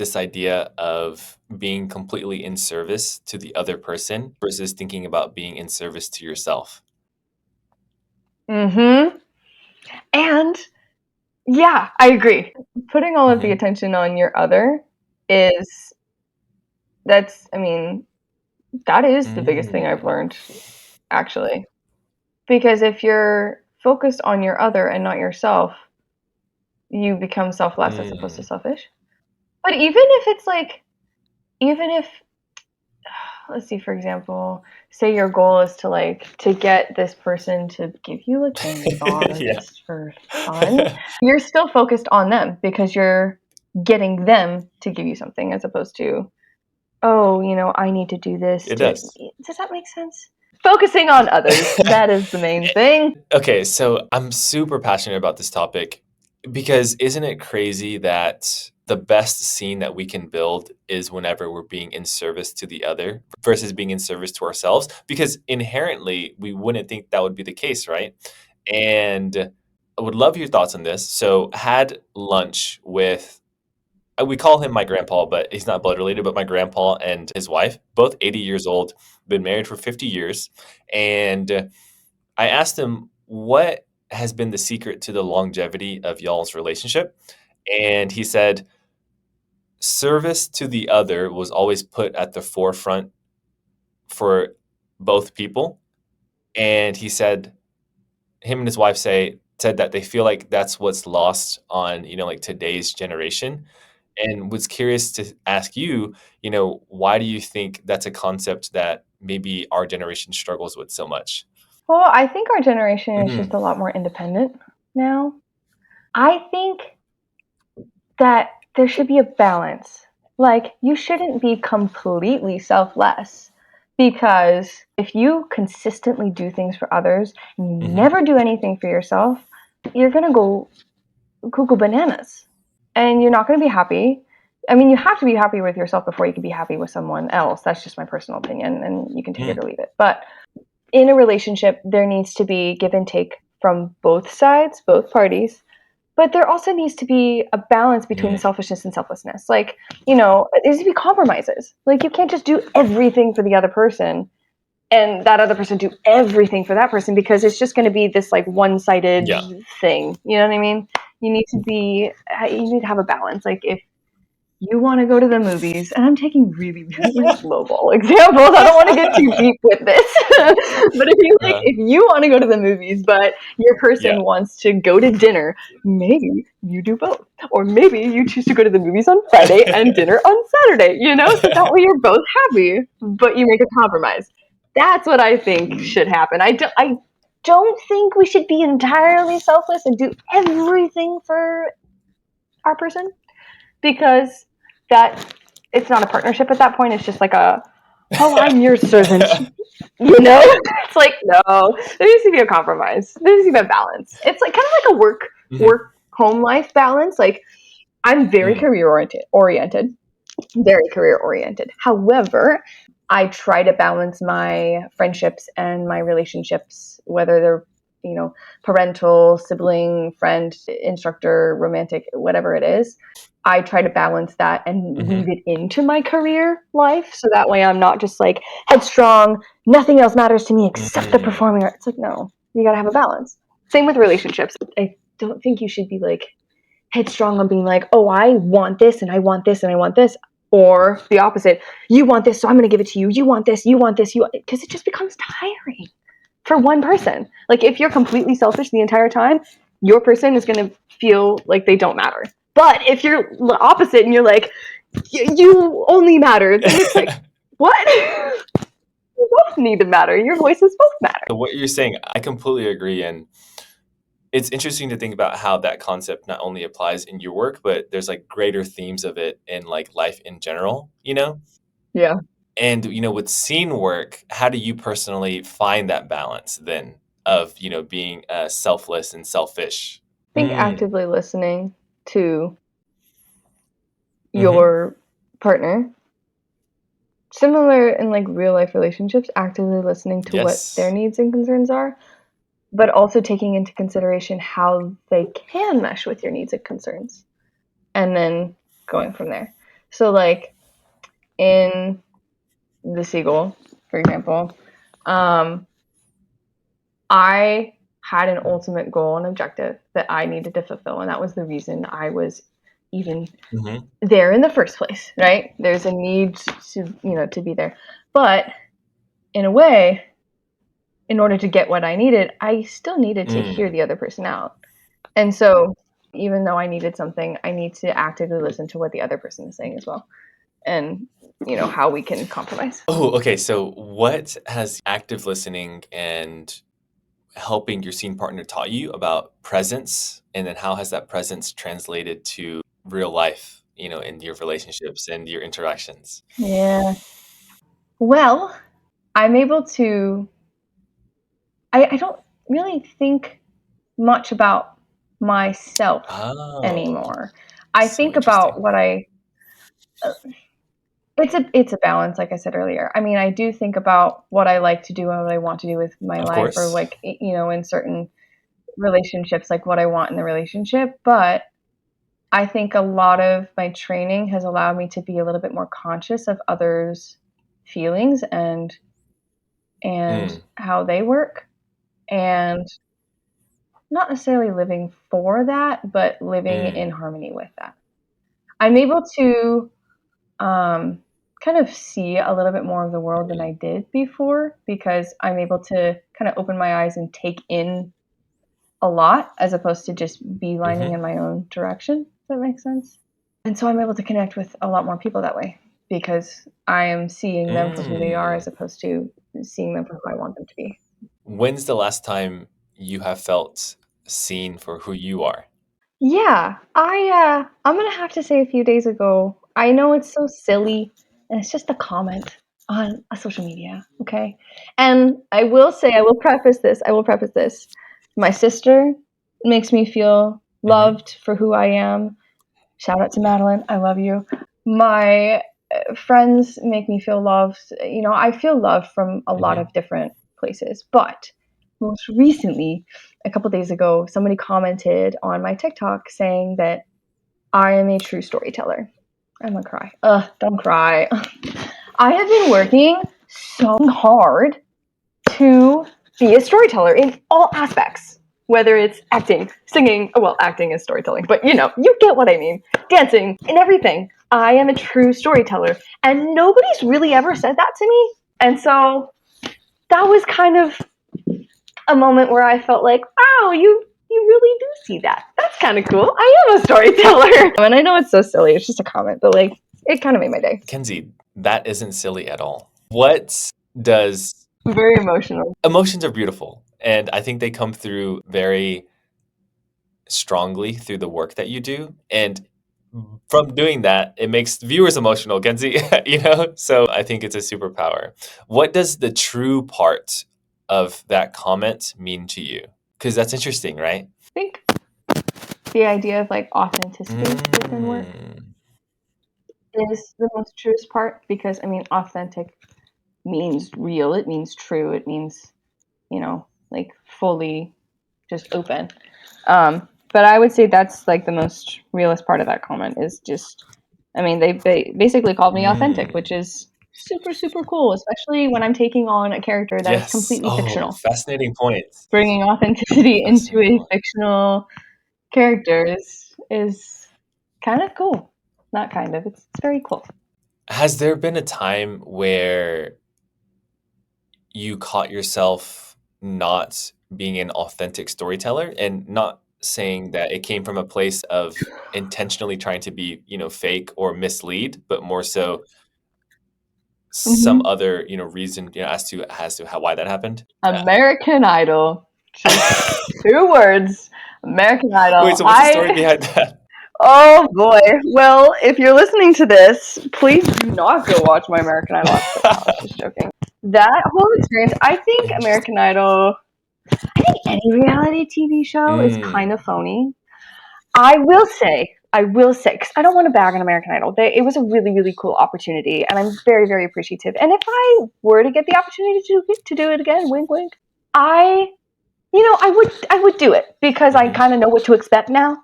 this idea of being completely in service to the other person versus thinking about being in service to yourself. Mm-hmm. And yeah, I agree. Putting all of the attention on your other is that is the biggest thing I've learned, actually. Because if you're focused on your other and not yourself, you become selfless as opposed to selfish. But even if, let's see, for example, say your goal is to get this person to give you a candy bar just for fun, you're still focused on them because you're getting them to give you something as opposed to, oh, I need to do this. Does that make sense? Focusing on others, that is the main thing. Okay, so I'm super passionate about this topic because isn't it crazy that the best scene that we can build is whenever we're being in service to the other versus being in service to ourselves? Because inherently, we wouldn't think that would be the case, right? And I would love your thoughts on this. So, had lunch with, we call him my grandpa, but he's not blood related, but my grandpa and his wife, both 80 years old, been married for 50 years. And I asked him what has been the secret to the longevity of y'all's relationship. And he said, service to the other was always put at the forefront for both people. And he said, him and his wife said that they feel like that's what's lost on, like today's generation. And was curious to ask you, why do you think that's a concept that maybe our generation struggles with so much? Well, I think our generation is just a lot more independent now. I think that there should be a balance. Like, you shouldn't be completely selfless, because if you consistently do things for others and you never do anything for yourself, you're going to go cuckoo bananas and you're not going to be happy. I mean, you have to be happy with yourself before you can be happy with someone else. That's just my personal opinion, and you can take it or leave it. But in a relationship, there needs to be give and take from both sides, both parties. But there also needs to be a balance between selfishness and selflessness. Like, there needs to be compromises. Like, you can't just do everything for the other person and that other person do everything for that person, because it's just going to be this like one-sided thing. You know what I mean? You need to have a balance. Like, if you want to go to the movies, and I'm taking really, really lowball examples. I don't want to get too deep with this. But if you want to go to the movies, but your person wants to go to dinner, maybe you do both. Or maybe you choose to go to the movies on Friday and dinner on Saturday, so that way you're both happy, but you make a compromise. That's what I think should happen. I don't think we should be entirely selfless and do everything for our person, because that it's not a partnership at that point. It's just like I'm your servant. It's like, no, there needs to be a compromise. There needs to be a balance. It's like kind of like a work home life balance. Like, I'm very career oriented, very career oriented. However, I try to balance my friendships and my relationships, whether they're parental, sibling, friend, instructor, romantic, whatever it is. I try to balance that and weave it into my career life, so that way I'm not just like headstrong, nothing else matters to me except the performing art. It's like, no, you gotta have a balance. Same with relationships. I don't think you should be like headstrong on being like, oh, I want this and I want this and I want this. Or the opposite, you want this, so I'm going to give it to you. You want this, because it just becomes tiring for one person. Like, if you're completely selfish the entire time, your person is going to feel like they don't matter. But if you're the opposite and you're like, you only matter, then it's like, what? You both need to matter. Your voices both matter. So what you're saying, I completely agree. And it's interesting to think about how that concept not only applies in your work, but there's like greater themes of it in like life in general, Yeah. And, with scene work, how do you personally find that balance then of, being selfless and selfish? I think actively listening to your partner, similar in like real life relationships, actively listening to what their needs and concerns are, but also taking into consideration how they can mesh with your needs and concerns, and then going from there. So like in The Seagull, for example, I had an ultimate goal and objective that I needed to fulfill, and that was the reason I was even there in the first place, right? There's a need to be there. But in a way, in order to get what I needed, I still needed to hear the other person out. And so even though I needed something, I need to actively listen to what the other person is saying as well. And how we can compromise. Oh, okay. So what has active listening and helping your scene partner taught you about presence? And then how has that presence translated to real life, in your relationships and your interactions? Yeah. Well, I'm able to, I don't really think much about myself anymore. I think about what it's a balance, like I said earlier. I mean, I do think about what I like to do and what I want to do with my life, or like, in certain relationships, like what I want in the relationship. But I think a lot of my training has allowed me to be a little bit more conscious of others' feelings and how they work, and not necessarily living for that, but living in harmony with that. I'm able to kind of see a little bit more of the world than I did before, because I'm able to kind of open my eyes and take in a lot as opposed to just beelining in my own direction, if that makes sense. And so I'm able to connect with a lot more people that way, because I am seeing them for who they are as opposed to seeing them for who I want them to be. When's the last time you have felt seen for who you are? Yeah, I'm gonna have to say a few days ago. I know it's so silly, and it's just a comment on a social media, okay? And I will say, I will preface this. My sister makes me feel loved for who I am. Shout out to Madeline, I love you. My friends make me feel loved. I feel love from a lot of different places, but most recently, a couple days ago, somebody commented on my TikTok saying that I am a true storyteller. I'm gonna cry. Don't cry. I have been working so hard to be a storyteller in all aspects, whether it's acting, singing. Well, acting is storytelling, but you get what I mean. Dancing and everything. I am a true storyteller, and nobody's really ever said that to me. And so that was kind of a moment where I felt like, wow, you really do see that. That's kind of cool. I am a storyteller. And I know it's so silly. It's just a comment, but like, it kind of made my day. Kenzie, that isn't silly at all. What does... Very emotional. Emotions are beautiful, and I think they come through very strongly through the work that you do. And from doing that, it makes viewers emotional, Kenzie, So I think it's a superpower. What does the true part of that comment mean to you? Because that's interesting, right? I think the idea of like authenticity within work is the most truest part, because I mean, authentic means real, it means true, it means, like fully just open. But I would say that's like the most realist part of that comment is just, I mean, they basically called me authentic, which is super, super cool, especially when I'm taking on a character that is completely fictional. Fascinating points. Bringing authenticity into a fictional character is kind of cool. Not kind of, it's very cool. Has there been a time where you caught yourself not being an authentic storyteller, and not saying that it came from a place of intentionally trying to be, fake or mislead, but more so some other, reason, as to why that happened? American Idol. Just 2 words. American Idol. Wait, so what's the story behind that? Oh boy. Well, if you're listening to this, please do not go watch my American Idol episode. No, I was just joking. That whole experience, I think American Idol, I think any reality TV show is kind of phony. I will say, because I don't want to bag on American Idol. It was a really, really cool opportunity, and I'm very, very appreciative. And if I were to get the opportunity to do it again, wink, wink, I would do it, because I kind of know what to expect now.